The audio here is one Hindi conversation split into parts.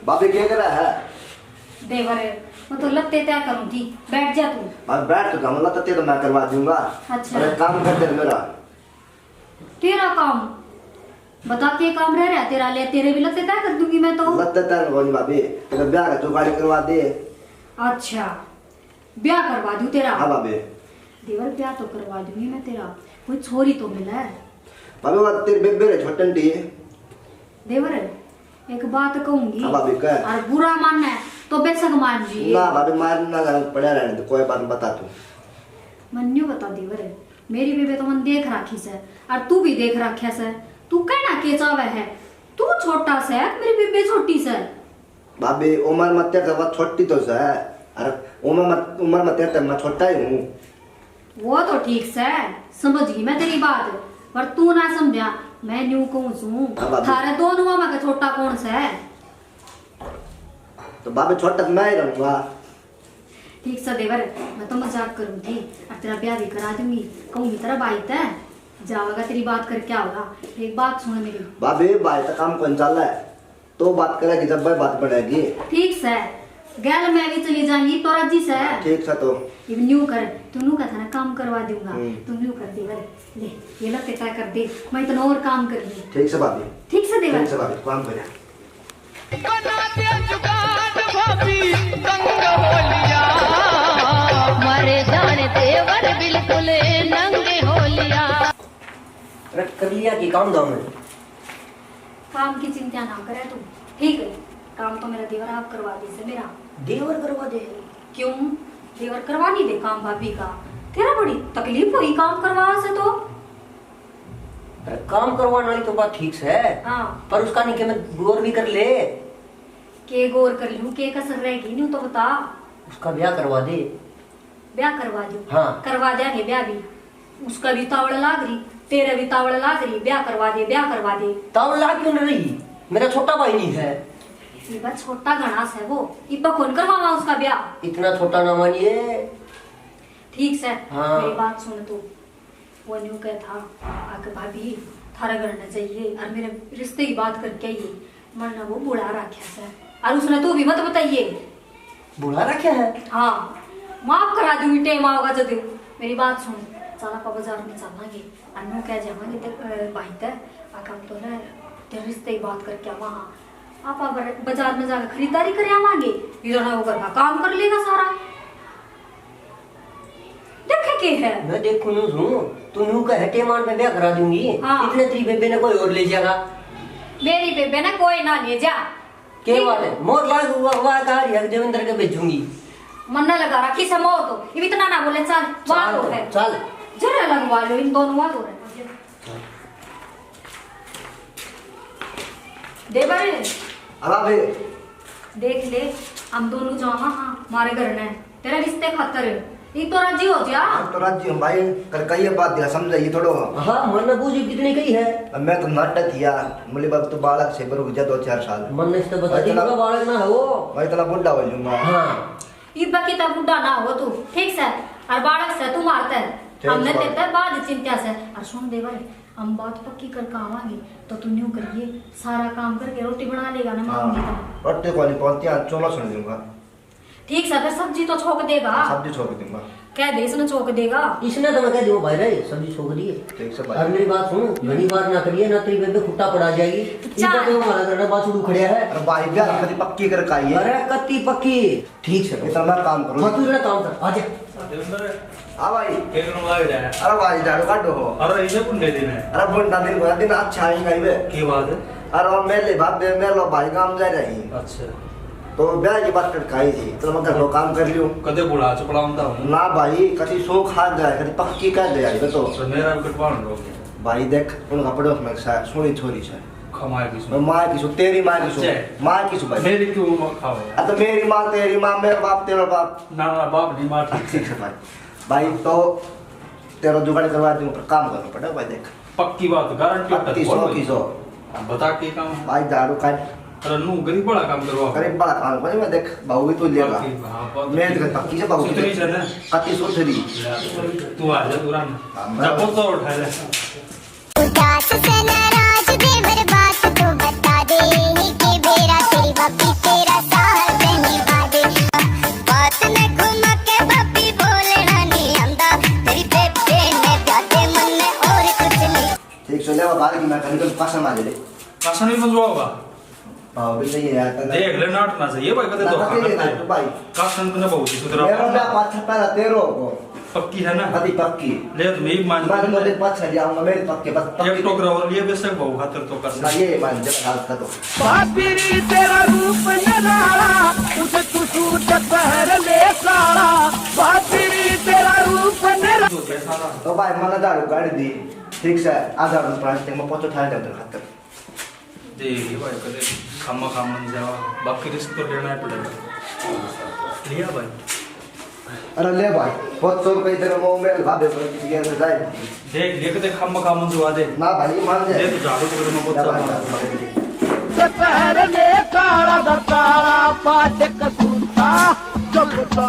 बाबे क्या कर रहा है? देवर मैं तो लत्ते तय करूँ थी, बैठ जा तू। अब बैठ तो कम लत्ते तो मैं करवा दूंगा। अच्छा। अरे काम कर दे मेरा। तेरा काम बता, के काम रह रहा है तेरा? ले तेरे भी लत्ते तय कर दूंगी मैं तो। लत्ते तय नहीं भाभी, तेरा ब्याह का जुगाड़ करवा दे। अच्छा, ब्याह करवा दूं तेरा? हाँ भाभी। देवर ब्याह तो करवा दूंगी मैं तेरा, कोई छोरी तो मिला है। भाभी वो तेरे बेबे रे छोटन टी। देवर एक बात कहूंगी। हाँ भाभी कह। और बुरा मानना है तो बेशक मान जी। ना भाभी मारना पड़ा रहने तो कोई बात बता तू। मन न्यू बता देवर, मेरी बेबे तो मन देख राखी से और तू भी देख राख्या से। तू कहना के चावे है? तू छोटा से मेरी बेबे छोटी से। भाभी उम्र मत तेरे वो छोटी तो से। अरे उम्र मत तेरे मैं छोटा ही हूँ। वो तो ठीक से समझ गई मैं तेरी बात, पर तू ना समझा। मैं न्यू कहूँ सू थारे दोनों में का छोटा कौन सा है? तो भाभी छोटा मैं ही रहूंगा। ठीक से देवर, मैं तो मजाक करूँ थी और तेरा ब्याह भी करा दूंगी। कहूंगी तेरा भाई तय जाओगा, तेरी बात कर क्या होगा? एक बात सुन मेरी। भाभी भाई का काम कौन चल रहा है? तो बात करेगी जब भाई बात बढ़ेगी। ठीक से गैल मैं भी चली जाऊंगी तो राजी से। ठीक से तो ये न्यू कर, तू न्यू का था ना काम करवा दूंगा। तू न्यू कर देवर, ले ये लत्ते तय कर दे, मैं इतना और काम कर ली। ठीक से भाभी। ठीक से देवर। ठीक से भाभी काम करे। मरे जाने देवर बिल्कुल नंगे होलिया। अरे कर लिया कि काम दाम में? काम की चिंता ना करे तू, ठीक है? काम तो मेरा देवर आप करवा दे से मेरा। देवर करवा दे? क्यों? देवर करवा नहीं दे काम भाभी का? तेरा बड़ी तकलीफ हुई काम करवा से तो। अरे काम करवाने वाली तो बात ठीक से है, हाँ पर उसका नहीं कि मैं गौर भी कर ले। के गौर कर लूं, के कसर रहेगी नहीं तो बता। उसका ब्याह करवा दे। ब्याह करवा दूं? हाँ। करवा देंगे ब्याह भी। उसका भी तावड़ लाग रही, तेरे भी तावड़ लाग रही। ब्याह करवा दे, ब्याह करवा दे। तावड़ लाग क्यों नहीं रही? मेरा छोटा भाई नहीं है। ये बात छोटा घनास है वो, इब्बा कौन करवावा उसका ब्याह? इतना छोटा ना मानिए। ठीक से हाँ। मेरी बात सुन तू। वो न्यू कह था आके भाभी थारा घर न जाइए और मेरे रिश्ते की बात करके आइए। मरना वो बुढ़ा रखा से, और उसने तो भी मत बताइए। बुला रखा है? हाँ माफ करा दूंगी टेम आओगा जब। मेरी बात सुन, चला पा बाजार में चलेंगे अन्नू कह जावांगे ते भाई ते आका तो ना तेरे रिश्ते की बात करके वहाँ आप बाजार में जाकर खरीदारी कर आवांगे। इधर ना वो घर का काम कर लेगा सारा। देखे के है? मैं देखू न्यूज हूँ, तू न्यू का हटे मान में ब्याह करा दूंगी। हाँ। इतने तेरी बेबे ने कोई और ले जाएगा? मेरी बेबे ना कोई ना ले जा। क्या बात है? मोर लाग हुआ कहा देवेंद्र के भेजूंगी। मन न लगा रखी से मो तो ये इतना ना बोले। चल बात हो है, चल जरा लगवा लो इन दोनों बात हो रहे। देवर अब भाभी देख ले, हम दोनों जावा हाँ हमारे घर ने तेरा रिश्ते खातर ये तो राजी हो जा। हम तो राजी हूँ भाई। कर कही बात दिया समझाइए थोड़ो। हाँ मन ने पूछी कितनी कही है? अब मैं तो नाटक किया मुझे बाप तो बालक से बरू जा 2-4 साल। मन ने तो बता दी का बालक ना है वो। मैं इतना बुढ़ा हो जाऊंगा। हाँ इब्बा की तब बुढ़ा ना हो तू, ठीक से? और बालक से तू मारता है, हमने तेरे बाद चिंता से। और सुन देवर, हम बात पक्की करके आवांगे तो तू न्यू करिए सारा काम करके रोटी बना लेगा ना मांगूंगी तो। रोटी को नहीं पहुंचती चोला सुन दूंगा। ठीक से, फिर सब्जी तो छोक देगा। सब्जी छोड़ दूंगा। कह दे इसने छोक देगा। इसने तो मैं कह दूँ भाई रे सब्जी छोड़ दिए। ठीक से और भाई। मेरी बात सुन, घनी बात ना करिए ना तेरी बेबे खुट्टा पड़ा जाएगी। इधर तो हमारा घर बात शुरू खड़िया है। अरे भाई ब्याह कभी पक्की कर काई है। अरे कत्ती पक्की। ठीक से इतना मैं काम करूँ। हाँ तू जरा काम कर आजा। हाँ भाई। केकनो लाग रहा है। अरे भाई झाड़ू काटो हो। अरे इसे कुंडे दिन है। अरे बुढ़ा दिन को दिन अच्छा ही नहीं बे। की बात है? अरे और मेरे बाप दे मेरे लो भाई काम जा रही। अच्छा तो ब्याह की बात कर खाई थी तो मैं घर लो काम कर लियो। कदे बुढ़ा चपड़ा होता हूं ना भाई कभी सो खा गया कभी पक्की कर दे आई तो मेरा भी कटवान लोग भाई देख उन कपड़ों में सोनी छोरी है। खमाए की मैं माँ की सु तेरी माँ की सु अच्छा। माँ की सु भाई। मेरी क्यों खाओ? अब तो मेरी माँ तेरी माँ मेरा बाप तेरा बाप। ना ना बाप नहीं मार ठीक है भाई। भाई तो तेरा जुगाड़ करवा दूंगा पर काम करना पड़ेगा भाई। देख पक्की बात गारंटी होता 100 की 100 बता के काम है? भाई झाड़ू काट। अरे नू गरीब बड़ा काम करवा। अरे बड़ा काम कर मैं देख बहू भी तो लेगा। मैं तो पक्की से बहू सुथरी है ना? कति सुथरी। तू आ जा तुरंत जब तो उठा ले। उदास से नाराज देवर बात तो बता दे कि बेरा तेरी वापी से काशन भी मंजवाओगा भाव भी नहीं है यार देख ले नाटना चाहिए भाई कदे धोखा करता है भाई काशन तो ना बहुत ही सुधरा मेरा ना पाछा पहला तेरो को पक्की है ना आधी पक्की ले तुम एक मान मैं तो दिन पाछा जाऊंगा मेरे पक्के बस एक टोकरा और लिए बेशक बहु खातर तो कर ना ये मान जब हाथ का तो बापिरी तेरा रूप नजारा उसे तू सूट पहर ले सारा बापिरी तेरा रूप नजारा तो भाई मैंने दारू गाड़ी दी ठीक से आधा घंटा प्राइस में पहुंचो थाने जाते खातर देखिए भाई कदे खामा नहीं जावा बाकी रिस्क तो लेना ही पड़ेगा लिया भाई अरे ले भाई 500 रुपए तेरे मोबाइल भाभे पर किसी के जाए देख ले कदे खामा जुआ दे ना भाई मान ले जाए तो झाड़ू तो मैं बहुत से पहर ले काला दतारा पाटक सूता चलता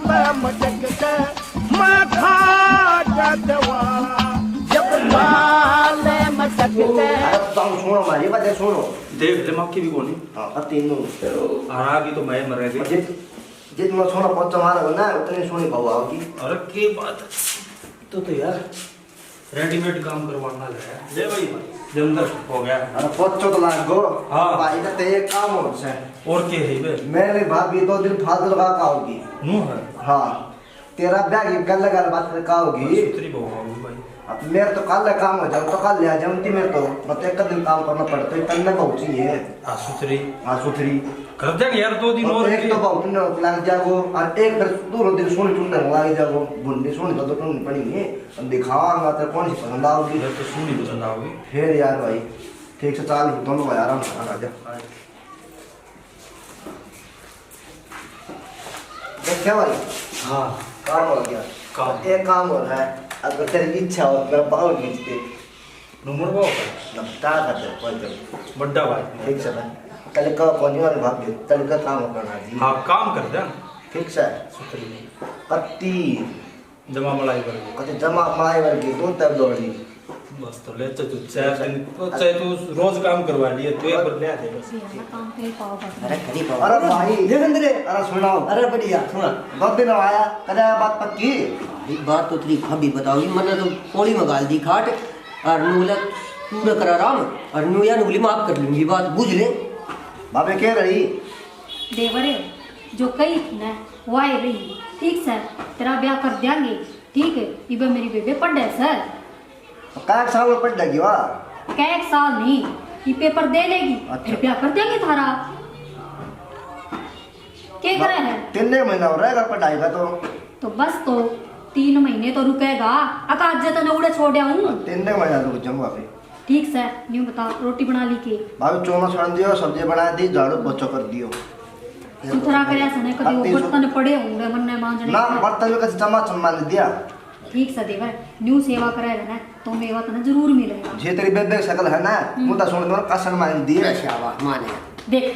मैं मटक के मैं खा जवाला जब साले मटक के तुम सुनो मारी बात सुनो देख ले मक्की भी कोनी हां तीनों आरागी तो मैं मर गई जितना सोना पच्चा मारा ना उतनी सोनी भाव आओगी अरे के बात तो यार रेडीमेड काम करवाना है ले भाई जंदर हो गया अरे पच्चो तो लाग गो हाँ। भाई का ते एक काम हो से और के है बे मेरे भाभी 2 दिन फादर का होगी नु है हाँ तेरा बैग गल बात का होगी सुतरी बहु भाई अब मेरे तो कल काम हो जाओ तो कल ले जाऊंगी मेरे तो मतलब एक दिन काम करना पड़ता है करना पहुंची है सुतरी हाँ सुथरी कर देंगे यार 2 दिन और एक तो बहुत दिन लग जाओ और एक फिर दूर दिन सोनी टूटने लग जाओ बुंदी सोनी तो टूटनी पड़ेगी अब दिखाऊंगा तो कौन सी पसंद आओगी इधर तो सुनी पसंद आओगी फिर यार भाई ठीक से चाल दोनों भाई आराम से आ जा देख क्या भाई हाँ काम हो गया काम। एक काम हो रहा है अगर तेरी इच्छा हो तो बाहर खींचते नंबर बाव नमस्कार करते कोई तो बड्डा भाई ठीक से भाई कल का कौन और भाग गए कल का काम करना जी हाँ काम कर दे ठीक से सुतरी पत्ती जमा मलाई कर कति जमा माय वर्गी दो तब दौड़ी बस तो ले तो चाहे तू रोज काम करवा लिए तू एक बार ले आ दे बस काम पे पाओ अरे खड़ी पाओ अरे भाई देवेंद्र अरे सुनाओ अरे बढ़िया सुना बहुत दिन आया कदा बात पक्की एक बात तो तेरी भाभी बताओगी मैंने तो पौड़ी में गाल दी खाट और नूला पूरा करा राम और नूया नूली माफ कर लूंगी बात बुझ ले बाबे कह रही देवरे जो कही थी ना वो आई रही ठीक सर तेरा ब्याह कर देंगे ठीक है इबे मेरी बेबे पढ़ है सर काय साल पड़ लगी वाह क्या 1 साल नहीं ये पेपर दे लेगी फिर ब्याह कर देंगे थारा क्या करे है 3 महीना हो रहेगा पढ़ाई का तो बस तो 3 महीने तो रुकेगा अकाज तो न उड़े छोड़ हूँ 3 महीना रुक जाऊंगा अभी ठीक सर न्यू बता रोटी बना ली के भाभी चोना छाड़ दियो सब्जी बना दी झाड़ू पोछा कर दियो सुथरा करे सने कभी अति ऊपर तने पड़े होंगे मन ने मान ना बर्तन में कैसे चम्मा सम्मान दिया ठीक से देवर न्यू सेवा करे ना तो मेवा तने जरूर मिलेगा जे तेरी बेबे की शकल है ना मुद्दा सुन दो कसम मान दिए शाबाश माने देख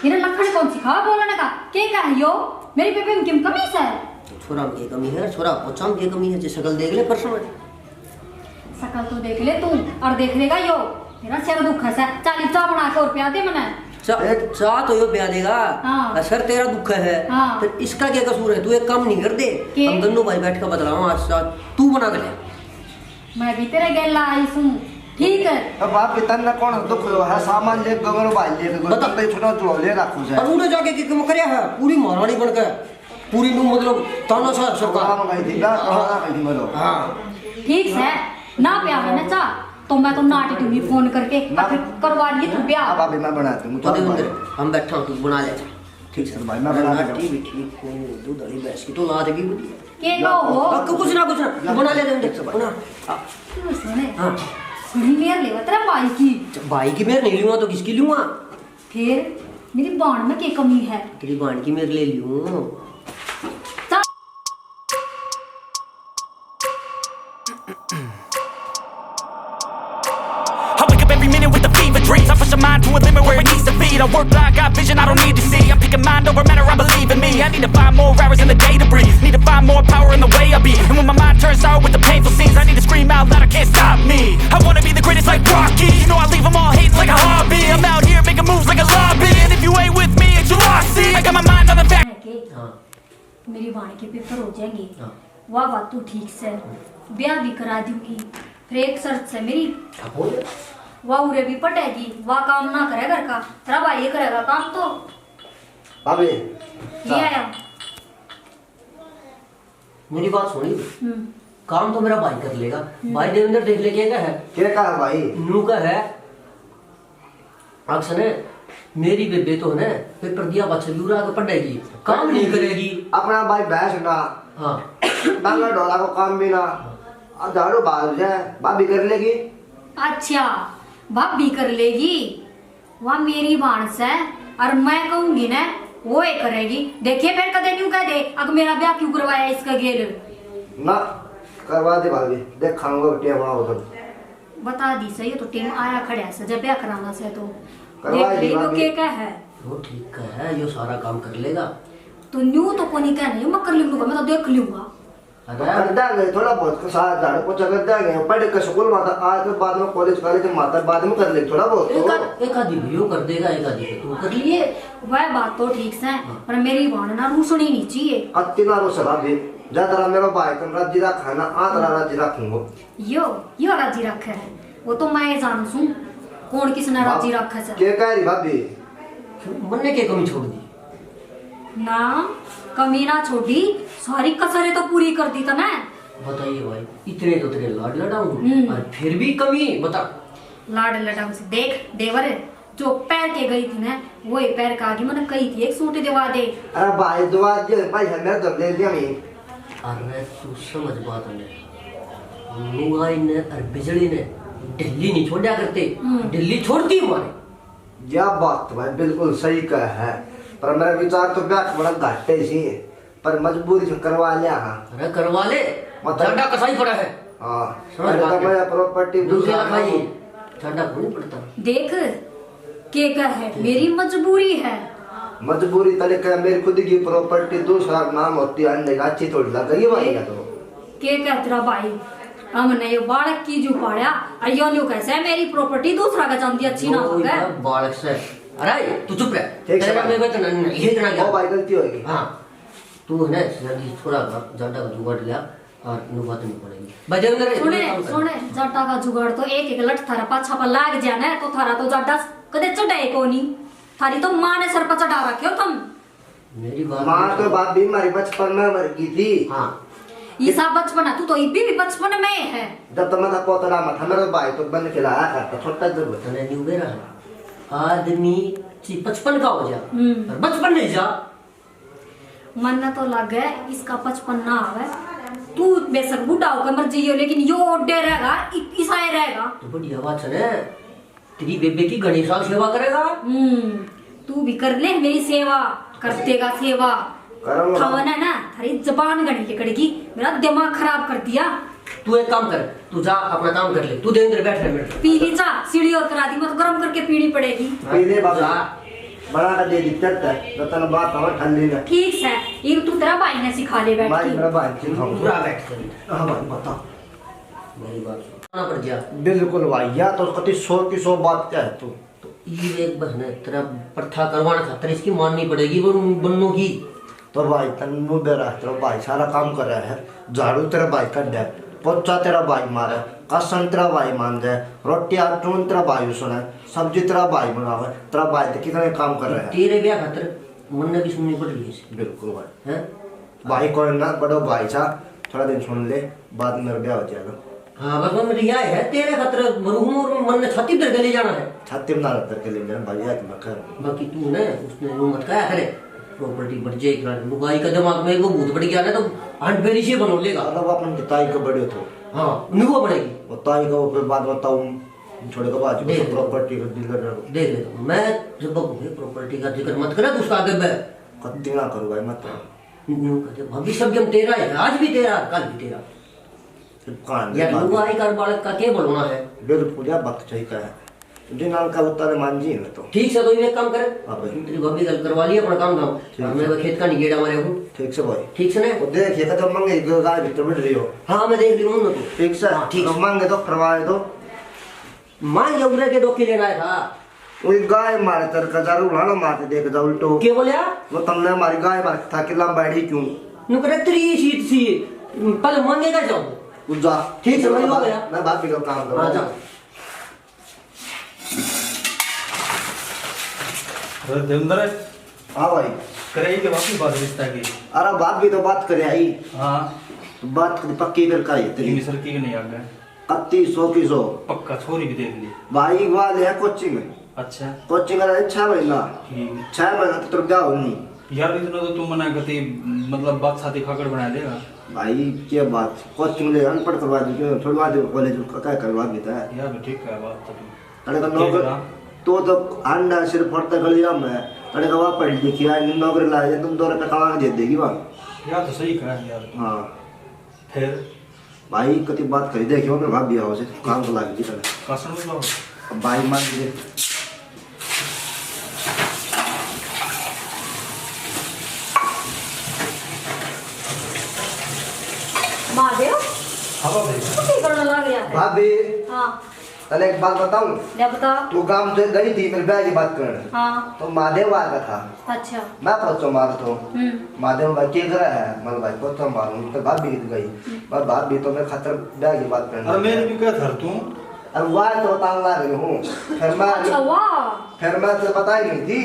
मेरे लखन कौन सिखा बोलने का के का है यो मेरी बेबे में किम कमी है छोरा में की कमी है छोरा पोछा में की कमी है जे शकल देख ले परसों सकल तो देख ले तू और देख लेगा यो मेरा सिर दुख है 40 चा बना के और रुपया दे मने एक चाह तो यो ब्याह देगा हाँ। सर तेरा दुख है हाँ। फिर इसका क्या कसूर है तू एक काम नहीं कर दे के? हम दोनों भाई बैठ कर बतलाऊं आज साथ तू बना के ले मैं भी तेरे गेल आई हूं ठीक है अब बाप के तन कौन दुख है सामान ले गमरो भाई ले बता। बता छोटा चुड़ो ले रखो से और उड़े जाके की करया है पूरी महारानी बन के पूरी नु मतलब ताना सा सरकार काम गई थी ना कहां गई थी बोलो हां ठीक है ना प्यार है ना चा तो मैं तो नाटी तुम्हें फोन करके ना। फिर करवा लिए तू ब्याह अब अभी मैं बनाती हूं तो देवेंद्र हम बैठा हूं तू बना ले ठीक है भाई मैं बना नाटी भी ठीक हो दूध वाली भैंस की तो ला देगी के नो हो कुछ ना तू बना ले देवेंद्र बना तू सुने हां सुनी मेर ले तेरा भाई की भाई की मेरे नहीं लूंगा तो किसकी लूंगा फिर मेरी बाण में क्या कमी है तेरी बाण की मेरे ले लूं I wake up every minute with the fever dreams. I push my mind to a limit where it needs to be. I work blind, got vision I don't need to see. I'm picking mind over matter, I believe in me. I need to find more hours in the day to breathe. Need to find more power in the way I be. And when my mind turns sour with the painful scenes, I need to scream out loud, I can't stop me. I wanna be the greatest like Rocky. You know I leave them all hating like a hobby. I'm out here making moves like a lobby. And if you ain't with me, it's your loss. See, I got my mind on the fact. हां मेरी वाणी के पेपर हो जाएंगे हाँ। वाह बात तू ठीक से ब्याह भी करा दूंगी फिर एक शर्त से मेरी वह उरे भी पटेगी, वह काम ना करे घर का, तेरा भाई करेगा काम तो। भाभी ये आया। मेरी बात सुनी, काम तो मेरा भाई कर लेगा। भाई देवेंद्र देख ले क्या है, क्या कहा भाई? नू का है अक्सर है मेरी बेबे तो है पेपर दिया बच्चे दूरा को पढ़ेगी, काम नहीं करेगी। अपना भाई भैंस ना, हाँ डांगा डोला को काम भी ना, अब झाड़ू बाहर जाए भाभी कर लेगी। अच्छा भाभी कर लेगी, वह मेरी भांस है और मैं कहूंगी ना वो ही करेगी। देखिए फिर कदे न्यू कह दे अब मेरा ब्याह क्यों करवाया इसका गेल। ना करवा दे भाभी, देख खाऊंगा टेम आओ तो बता दी सही तो टीम आया खड़ा से जब ब्याह कराना से तो करवा देख दी ले तो भाभी। के का है वो ठीक है, यो सारा काम कर लेगा। तो न्यू तो कोनी का नहीं, मैं कर लूंगा, मैं तो देख लूंगा। तो कर देंगे थोड़ा बहुत साथ झाड़ू पोछा कर देंगे, पढ़ के स्कूल माता आज के बाद में कॉलेज कॉलेज माता बाद में कर ले थोड़ा बहुत तो। एक आधी वीडियो कर देगा, एक आधी तू कर लिए। वह बात तो ठीक है पर मेरी भान ना रूसनी नहीं चाहिए। अति ना रो सला भी ज्यादा मेरा भाई कम राजी रखा ना आदरा राजी रखूंगा। यो राजी रखा है वो तो मैं जानू सू कौन किसने राजी रखा है। के कह रही भाभी? मन ने क्या कमी छोड़ दी? ना कमी ना छोड़ी, सारी कसरें तो पूरी कर दी था ना। बताइए भाई, इतने तो तेरे लाड लड़ाऊं और फिर भी कमी बता। लाड लड़ा से देख देवर जो पैर के गई थी ना वो ही पैर का आगे मैंने कही थी एक सूट दिवा दे। अरे भाई दुआ दे भाई हमें तो ले दिया मैं। अरे तू समझ बात है, लुगाई ने और बिजली ने दिल्ली नहीं छोड़ा करते, दिल्ली छोड़ती हमारे। यह बात तो भाई बिल्कुल सही कहा है, पर मेरा विचार तो ब्याह बड़ा घाटे सी है, पर मजबूरी से करवा लिया। हाँ अरे करवा ले, मतलब- झंडा कसाई पड़ा है। हाँ समझ बात है। मैं प्रॉपर्टी दूसरे का खाई झंडा को नहीं पड़ता। देख के का है मेरी मजबूरी है। मजबूरी तले का मेरी खुद की प्रॉपर्टी दूसरा नाम होती है अन्य का अच्छी थोड़ी लगेगी भाई का तो। के का तेरा भाई हमने ये बालक की जो पाया अयो न्यू कैसे है मेरी प्रॉपर्टी दूसरा का जानती अच्छी ना हो गए। बालक से अरे तू चुप रह, ठीक है तेरा भाई। मैं इतना ये इतना ओ क्या भाई गलती होगी। हाँ तू है ना जल्दी थोड़ा झंडा का जुगाड़ लिया और नु बात नहीं पड़ेगी बजेंद्र। सुने जटा का जुगाड़ तो एक एक लठ थारा पाछा पर लाग जाना तो थारा तो जटा कदे चढ़ाए कोनी, थारी तो माँ ने सर पर चढ़ा रखे हो तुम। मेरी बात माँ तो बाप भी हमारी बचपन में मर गई थी। हाँ ये सब बचपन है, तू तो इब्बी भी बचपन में है। जब तक मैं पोतरा मत था मेरा भाई तो बन खिलाया करता छोटा जरूर। तने नहीं उबे रहा आदमी 55 का हो जा और बचपन नहीं जा। मन तो लग है इसका 55 ना आवे, तू बेशक बूढ़ा होकर मर जाइयो लेकिन यो ओडे रहेगा ईसाई रहेगा। तो बढ़िया बात है, तेरी बेबे की गणेशा सेवा करेगा। तू भी कर ले मेरी सेवा, कर देगा सेवा। करूंगा। थावन है ना थारी जबान गणी लिकड़गी, मेरा दिमाग खराब कर दिया। तू एक काम कर, तू जा अपना काम कर ले, तू देवेंद्र बैठ रहे मेरे पी ली चा सीढ़ी और करा दी, मत गरम करके पीनी पड़ेगी। पहले बाबा बड़ा का दे दिक्कत है रतन बात हमारे ठंडी में। ठीक है ये तू तेरा भाई ने सिखा ले बैठ भाई के। मेरा भाई सिखाऊं। पूरा बैठ कर। हाँ भाई बता। मेरी बात सुनना पड़ गया बिल्कुल भाई या तो कति 100 की 100 बात क्या है तू। तो ये एक बहन है तेरा प्रथा करवाना खातर इसकी माननी पड़ेगी बन्नों की। तो भाई तन्नू दे रहा है, तेरा भाई सारा काम कर रहा है, झाड़ू तेरा भाई कर दे, पोचा तेरा भाई मारे, कसन तेरा भाई मान दे, रोटी आटून तेरा भाई सुना, सब्जी तेरा भाई बनावे, तेरा भाई तो कितने काम कर रहा है। तेरे ब्याह खातर मन ने भी सुननी पड़ रही है बिल्कुल भाई। हैं? भाई को ना बड़ो भाई सा थोड़ा दिन सुन ले बाद में मेरा ब्याह हो जाएगा। हाँ बस मन रिया है तेरे खातर मरूम मन ने छाती पर ले जाना है। छाती में ना रख के ले जाना भाई एक मकर। बाकी तू ने उसने वो मत कहा करे प्रॉपर्टी बढ़ जाए लुगाई का दिमाग में वो भूत बढ़ गया ना तो हंड से बनो लेगा। मतलब अपन ताई को बड़े तो हाँ निगो बढ़ेगी। वो ताई को फिर बाद बताऊं छोड़े के बाद देख। प्रॉपर्टी का डील कर देख ले मैं जब प्रॉपर्टी का जिक्र मत करे तो उसका आगे मैं कत्ती ना करूँ भाई मत भविष्य भी हम तेरा है, आज भी तेरा कल भी तेरा। या लुगाई का बालक का क्या बोलना है। बिल्कुल या बात सही का है जिनाल का उत्तर मान जी है तो ठीक से तो ये काम करे हाँ भाई। तेरी भाभी गल करवा लिया अपना काम धाम मैं खेत का नहीं गेड़ा मारे हूँ ठीक से भाई। ठीक से ना वो देखिए तो मंगे गाय भीतर बैठ रही हो। हाँ मैं देख ली हूँ ना तू ठीक से हाँ, ठीक तो मंगे तो करवाए तो मान जबरे के डोके लेना है था वही गाय मारे तर का जारू लानो मारते देख जा उल्टो क्या बोलिया वो तुमने हमारी गाय मार था कि लंबाड़ी क्यों नुकरे तेरी सीट सी पहले मांगेगा जाओ जा ठीक है, वही हो गया। मैं बात भी काम हाँ करूँ। जाओ अरे देवेंद्र हाँ भाई। करे के वापस बात रिश्ता की। अरे बात भी तो बात करे आई। हाँ बात पक्की कर का तेरी सर की नहीं आ गए कत्ती 100 की 100 पक्का छोरी भी देख ली भाई वाले है कोचिंग में। अच्छा कोचिंग का 6 महीना ठीक 6 महीना तो क्या होनी यार इतना तो तुम मना करती मतलब बात शादी खाकर बना देगा भाई क्या बात कोचिंग ले अनपढ़ करवा दी क्यों छोड़वा दे कॉलेज का क्या करवा देता है यार ठीक है बात तो अरे का नौकर तो अंडा सिर्फ पड़ता गलिया में अरे का वहाँ पढ़ लिखी है नौकरी ला जाए तुम 2 रुपये कमा के दे देगी वहाँ यार तो सही कहा यार हाँ फिर भाई कति बात करी देखियो मैं भाग दिया उसे काम तो लागी जी कसम से बाबू भाई मान दे महादेव हवा भाई कुछ करने लग गया है। भाभी हाँ तने एक बात बताऊं ले बता। तू काम से गई थी मेरे ब्याह की बात करने हाँ तो महादेव आ गया था अच्छा मैं पहुंचो मार तो महादेव भाई क्या करे है मतलब भाई पहुंचो मारूं तो भाभी गीत गई पर भाभी तो मैं खतर ब्याह की बात करने अरे मैंने भी कहा था तू अब वाह तो बताने ला रही हूँ अच्छा वाह फिर मैं तो बताई नहीं थी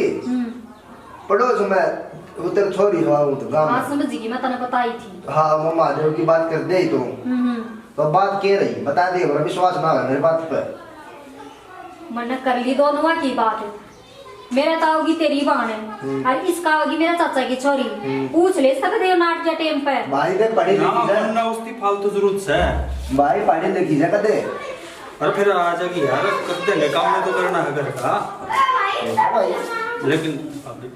पड़ोस में उधर छोरी हुआ तो गाँव हाँ में समझ गई मैं तने बताई थी। हाँ वो महादेव की बात कर दे तो बात कह रही बता दे मेरा विश्वास ना है मेरी बात पे मैंने कर ली दोनों की बात मेरा तो होगी तेरी बहन है और इसका होगी मेरा चाचा की छोरी पूछ ले सकते हो नाट के टाइम पे भाई ने पढ़ी लिखी है ना उसकी फालतू जरूरत है भाई पढ़ी लिखी है कदे अरे फिर आ जाएगी यार कर देंगे काम में तो करना है घर का लेकिन अभी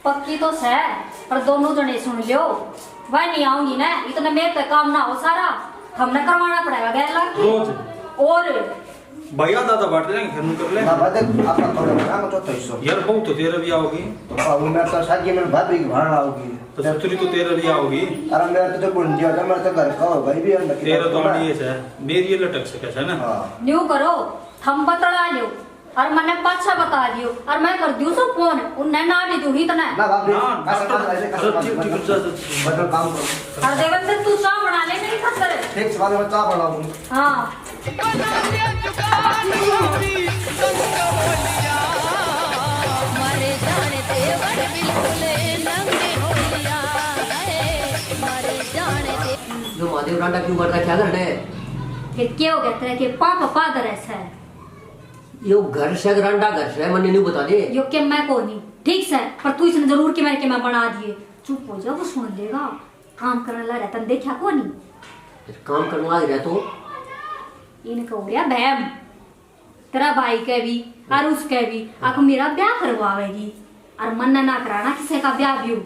पक्की तो है पर दोनों जने सुन लियो वह नहीं आऊंगी ना इतना मेरे पे काम ना हो सारा हमने करवाना पड़ेगा गैर लाख रोज और भैया दादा बांट लेंगे फिर कर ले ना बात अपना थोड़ा बना तो हिस्सा यार बहुत तो तेरा भी आओगी तो अब मैं तो साथी में भाभी की भाड़ आओगी तो ससुरी तो तेरा भी आओगी अरे मेरा तो कुंडिया था मेरा तो घर का होगा ही भी है तेरा तो आनी है मेरी ये लटक से कैसा ना हां न्यू करो हम बतला लियो और मैंने पाछा बता दियो और मैं कर दियो सो फोन उन्हें ना भी दूही तो ना ना भाभी हाँ, ऐसा काम ऐसे ठीक ठीक बदल काम करो और देवन से तू चाह बना ले मेरी खातर ठीक सवाल में चाह बनाऊं हाँ मरे जाने तेवर बिल्कुल नंगे होलिया मरे जाने जो महादेव रांडा क्यों करता है क्या कर रहे हैं फिर क्या हो गया तेरे के पापा पादर ऐसा है यो घर से रांडा घर से मैंने नहीं बता दे यो के मैं को नहीं ठीक से पर तू इसने जरूर के मैं बना दिए चुप हो जा वो सुन लेगा काम करने लगा रहता देखा को नहीं काम करने लग रहा तो इनका हो गया बहम तेरा भाई के भी और उसके भी आख मेरा ब्याह करवाएगी और मन ना कराना किसी का ब्याह भी हो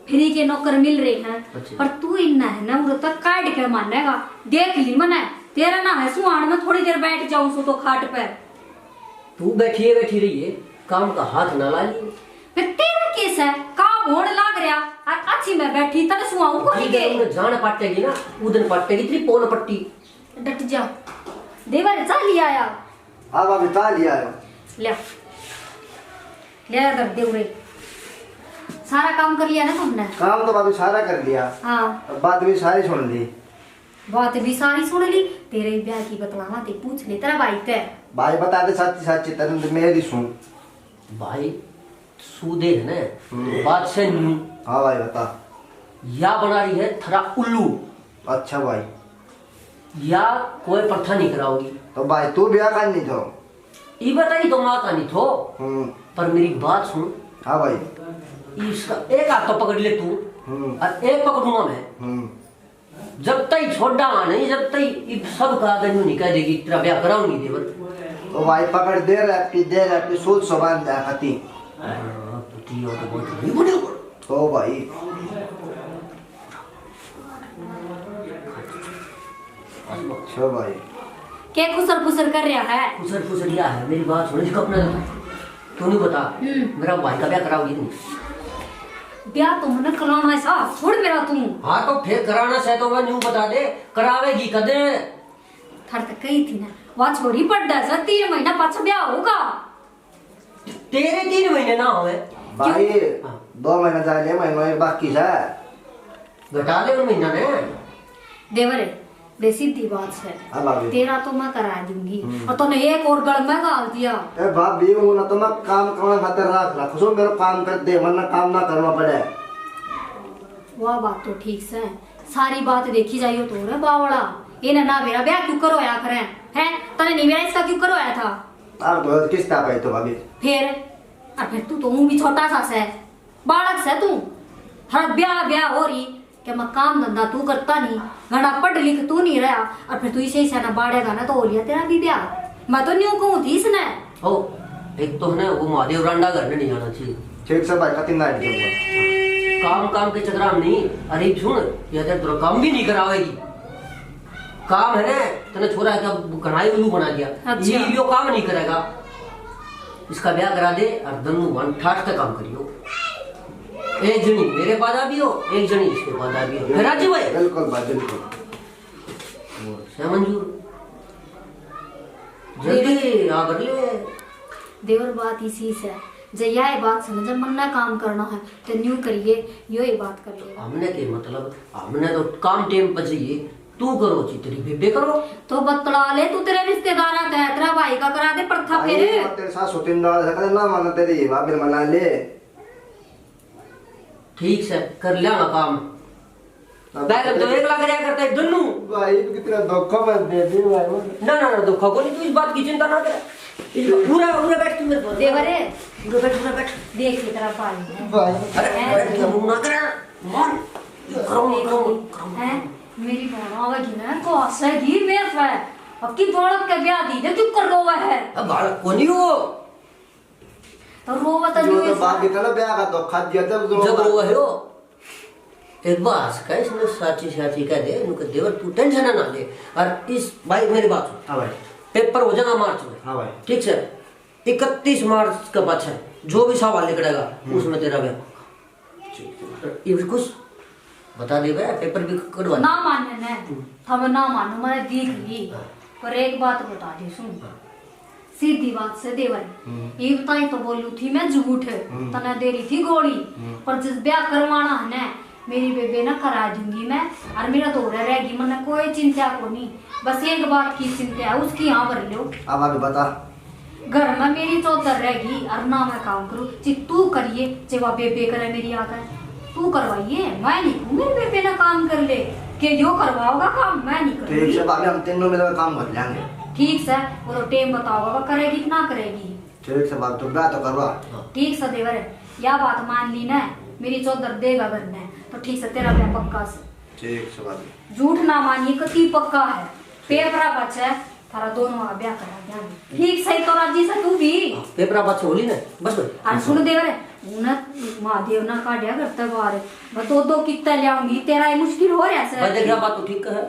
फ्री के नौकर मिल रहे हैं अच्छा। पर तू इन्ना है ना वो तक काट के मानेगा देख ली मना तेरा ना है सुहान में थोड़ी देर बैठ जाऊं सो तो खाट पर तू बैठी रही है काम का हाथ ना ला लिए फिर तेरा केस है काम होने लग रहा और अच्छी मैं बैठी तने सुहाऊं को नहीं गए जान पटेगी ना उदन पटेगी तेरी पोन पट्टी डट जा देवर चा लिया आया हां भाभी ता लिया है ले ले कर दे उरे सारा काम कर लिया ना तुमने काम तो भाभी सारा कर लिया हाँ बात भी सारी सुन ली बात भी सारी सुन ली तेरे ब्याह की बतलावा ते पूछ ले तेरा भाई ते भाई बता दे सच्ची सच्ची तेरे मेरी सुन भाई सूदे है ना बात से न्यू हाँ भाई बता या बना रही है थरा उल्लू अच्छा भाई या कोई प्रथा नहीं कराओगी तो भाई तू ब्याह करनी थो ये बताई तो माँ का नहीं थो पर मेरी बात सुन हाँ भाई इसका एक हाथ तो पकड़ ले तू और एक पकड़ूंगा मैं जब तक छोड़ा नहीं जब तक सब का आगे नहीं कह देगी तेरा ब्याह कराऊंगी देवर तो भाई पकड़ दे रहा सोच समान खाती तो बहुत नहीं बने तो भाई अच्छा भाई क्या खुसर फुसर कर रहा है खुसर फुसरिया है मेरी बात सुन इसको अपना तू नहीं बता मेरा भाई का ब्याह कराओगी तुम ब्याह तो मैंने कराना है सा छोड़ मेरा तू हाँ तो फिर कराना से तो मैं यूं बता दे करावेगी कदे थर तक कही थी ना वहाँ छोरी पड़ सा 3 महीना पाछा ब्याह होगा तेरे 3 महीने ना होए भाई 2 महीना जाए महीना बाकी है घटा ले उन महीना ने देवरे बे सीधी बात है, हाँ भाभी। तेरा तो मैं करा दूंगी और तूने एक और गड़ में गाल दिया। ए भाभी वो ना तो मैं काम करना खातिर रख सो मेरा काम कर दे वरना काम ना करना पड़े। वह बात तो ठीक से सारी बात देखी जाइयो तो रे बावड़ा ये ना मेरा ब्याह क्यों करवाया करे हैं तने नहीं मेरा इसका क्यों करवाया था? आप तो किस तरह पे तो भाभी फिर तू तो भी छोटा सा है बालक से तू हर ब्याह हो रही कि मैं काम धंधा तू करता नहीं घना पढ़ लिख तू नहीं रहा और फिर तू इसे ना बाढ़ेगा ना तो हो लिया तेरा भी ब्याह। मैं तो न्यू कहूँ थी इसने ओ एक तो है ना वो महादेव रांडा घर में नहीं जाना चाहिए। ठीक से भाई कति ना दूंगा काम के चक्कर में नहीं। अरे सुन ये तेरा काम भी नहीं करावेगी। काम है ना तने छोरा का कढ़ाई उल्लू बना दिया। अच्छा। ये वो काम नहीं करेगा। इसका ब्याह करा दे और दोनों वन ठाट का काम करियो। एक जनी मेरे पास आ भी हो एक जनी इसके पास आ भी हो फिर राजी भाई बिल्कुल भाई बिल्कुल है मंजूर जल्दी आ कर ले। देवर बात इसी से जब यह बात समझ मन ना काम करना है तो न्यू करिए यो ये बात कर लेगा। हमने के मतलब हमने तो काम टेम पर चाहिए तू करो चितरी बेबे करो तो बतला ले तू तेरे रिश्तेदार आता है तेरा भाई का करा दे प्रथा फेरे। तेरे साथ सुतिंदा सकते ना माना तेरी भाभी मना ले ठीक से कर लिया काम। पहले तो 1 लाख रिया करता है दुनू भाई कितना धोखा मत दे दे भाई ना ना ना दुखा को नहीं तू इस बात की चिंता ना कर। पूरा पूरा बैठ तू मेरे पास देवरे पूरा बैठ देख तेरा भाई है भाई अरे तू मुंह ना कर मान करो हैं मेरी बहन आवेगी ना को हंसेगी मेरे पे अब की बालक के ब्याह दी दे क्यों कर रोवा है अब बालक को नहीं हो तो रोवा तो जो नहीं तो बाप इतना ब्याह का धोखा दिया जब जब वो है हो एक बात का इसने साची कह दे इनको देवर तू टेंशन ना ले। और इस भाई मेरी बात सुन। हाँ भाई पेपर हो जाएगा मार्च में। हाँ भाई ठीक है 31 मार्च का बच्चा जो भी सवाल निकलेगा उसमें तेरा ब्याह ये भी कुछ बता दे भाई पेपर भी कटवा ना मानने ने हम ना मानो मैंने देख ली पर एक बात बता दी सुन सीधी बात से देवर ये बताई तो बोलू थी मैं झूठ तना दे रही थी गोली पर जिस ब्याह करवाना है ना मेरी बेबे ना करा दूंगी मैं और मेरा दौरा रहेगी मैंने कोई चिंता को नहीं बस एक बात की चिंता है उसकी यहाँ भर लो। अब अभी बता घर में मेरी चौधर रहेगी और ना मैं काम करूँ ची तू करिए चे वह बेबे करे मेरी आकर तू करवाइए मैं नहीं कहूँ मेरे बेबे ना काम कर ले कि यो करवाओगा काम मैं नहीं ठीक करूँगी। से भाभी हम तीनों मिलकर काम कर लेंगे। ठीक से वो तो टेम बताओगा वह करेगी कि ना करेगी। ठीक से बात तो ब्याह तो करवा ठीक से देवर या बात मान ली ना मेरी चौधर देगा घर में तो ठीक से तेरा ब्याह पक्का से ठीक से भाभी झूठ ना मानिए कति पक्का है पेपरा बच्चा है थारा दोनों का ब्याह करा दिया ठीक सही तो राजी से तू भी पेपर बात होली ना बस और सुन देवर उन्हें महादेव ना काटिया करते बाहर मैं दो कितना ले आऊंगी तेरा ये मुश्किल हो रहा है भाई देख बात तो ठीक है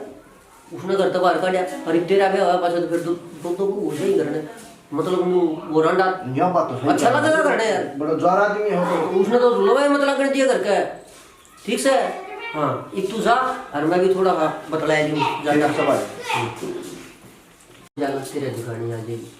उसने घर तक बाहर काटिया और तेरा भी हुआ पाछा तो फिर तो वो सही करने मतलब वो रंडा यह बात तो सही अच्छा लगेगा करने यार बड़ा जोर आदमी हो तो उसने तो लवाई मतलब कर दिया करके ठीक से। हाँ एक तू जा और मैं भी थोड़ा बतलाया दूँ ठीक से भाई जाना तेरे दुकानी आ जाएगी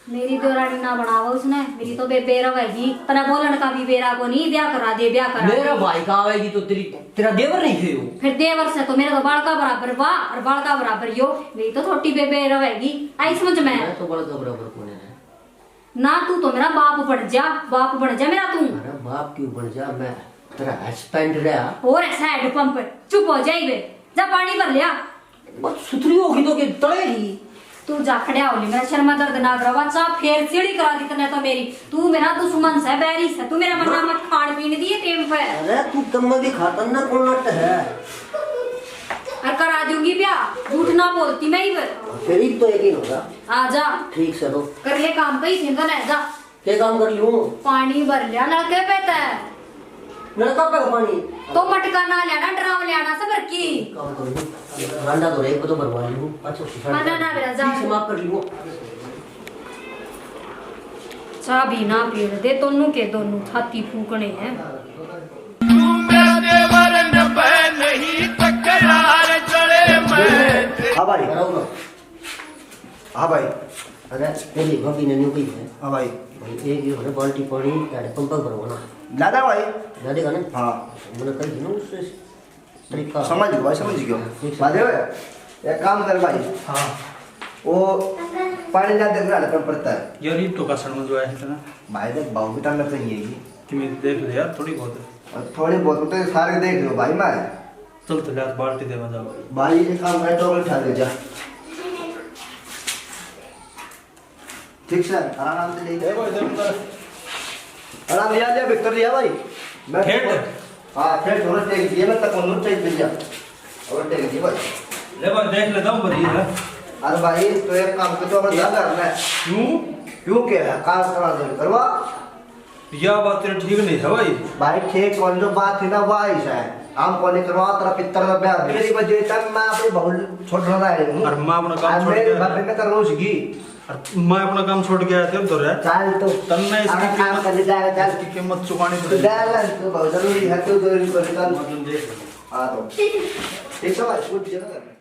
मेरी देवरानी ना बनावा उसने मेरी तो बेबेरा रहेगी तना बोलन का भी बेरा को नहीं ब्याह करा दे मेरा भाई का आवेगी तो तेरा देवर नहीं है वो फिर देवर से तो मेरा तो बालका बराबर वाह और बालका बराबर यो मेरी तो छोटी बेबे रहेगी आई समझ में मैं तो बड़ा बराबर कौन है ना तू तो मेरा बाप बन जा मेरा तू अरे बाप क्यों बन जा मैं तेरा हस्बैंड रहा और ऐसा हेड पंप चुप हो जाइए जा पानी भर लिया बस सुथरी होगी तो के तड़ेगी तू जा खड़ा होली मेरा शर्मा दर्द ना करवा चा फेर सीढ़ी करा दी तने तो मेरी तू मेरा दुश्मन से बैरी से तू मेरा मन्ना मत खान पीने दिए टेम पे अरे तू कम भी खाता ना कौन नट है और करा दूंगी ब्याह झूठ ना बोलती मैं ही फिर ही तो यकीन होगा आ जा ठीक से रो कर ले काम कहीं सिंगल है जा क्या काम कर लूं पानी भर लिया नलके पे तै नलका पे पानी तो मटका ना लेना ड्राम लेना सब की काम करूं रंडा तो एक तो भरवा लूं अच्छा ना मेरा जा समाप्त कर लूं चाह भी ना पीड़ दे दोनों के दोनों छाती फूकने हैं हाँ भाई हाँ भाई अरे तेरी भाभी ने न्यू कही है हाँ भाई भाई एक ही होने बाल्टी पानी गाड़ी पंप पर भरवाना दादा भाई ना देगा ना हाँ मैंने कही थी ना उससे तरीका समझ गया भाई समझ गया महादेव एक काम कर भाई, हाँ वो पानी ना देना लपन पड़ता है यार ये तो का समझ जो है ना भाई। देख बहु भी तंग चाहिए कि मैं देख ले यार थोड़ी बहुत और थोड़ी बहुत तो सारे देख लो भाई। मैं चल तो यार बाल्टी दे मजा भाई एक काम कर, टोकरी उठा ले जा। ठीक से आराम से ले आराम लिया जा भीतर लिया भाई। मैं खेत? हाँ खेत थोड़ा टेक दिया मैं तक उन्होंने टेक दिया और टेक दिया भाई। ले भाई देख लेता हूँ बढ़िया है। अरे भाई तो एक काम कर, तो अब क्या करना है? क्यों कह रहा है? काम करा दो करवा। यह बात तेरे ठीक नहीं है भाई। भाई ठीक कौन जो बात थी ना वो आई है, हम कौन नहीं करवा तेरा पितर का ब्याह मेरी वजह तक मैं अपनी बहू छोड़ रहा हूँ। और मैं अपना काम छोड़ मेरे के बाप में कर रोजगी मैं अपना काम छोड़ के आया थे तो रे चल तो तब मैं इसकी अपना काम करने जाएगा। चल इसकी कीमत चुकानी तो पड़ेगी। जाएगा तो बहुत जरूरी है, तो जरूरी कर। मतलब देख हाँ तो ठीक है भाई, कुछ जगह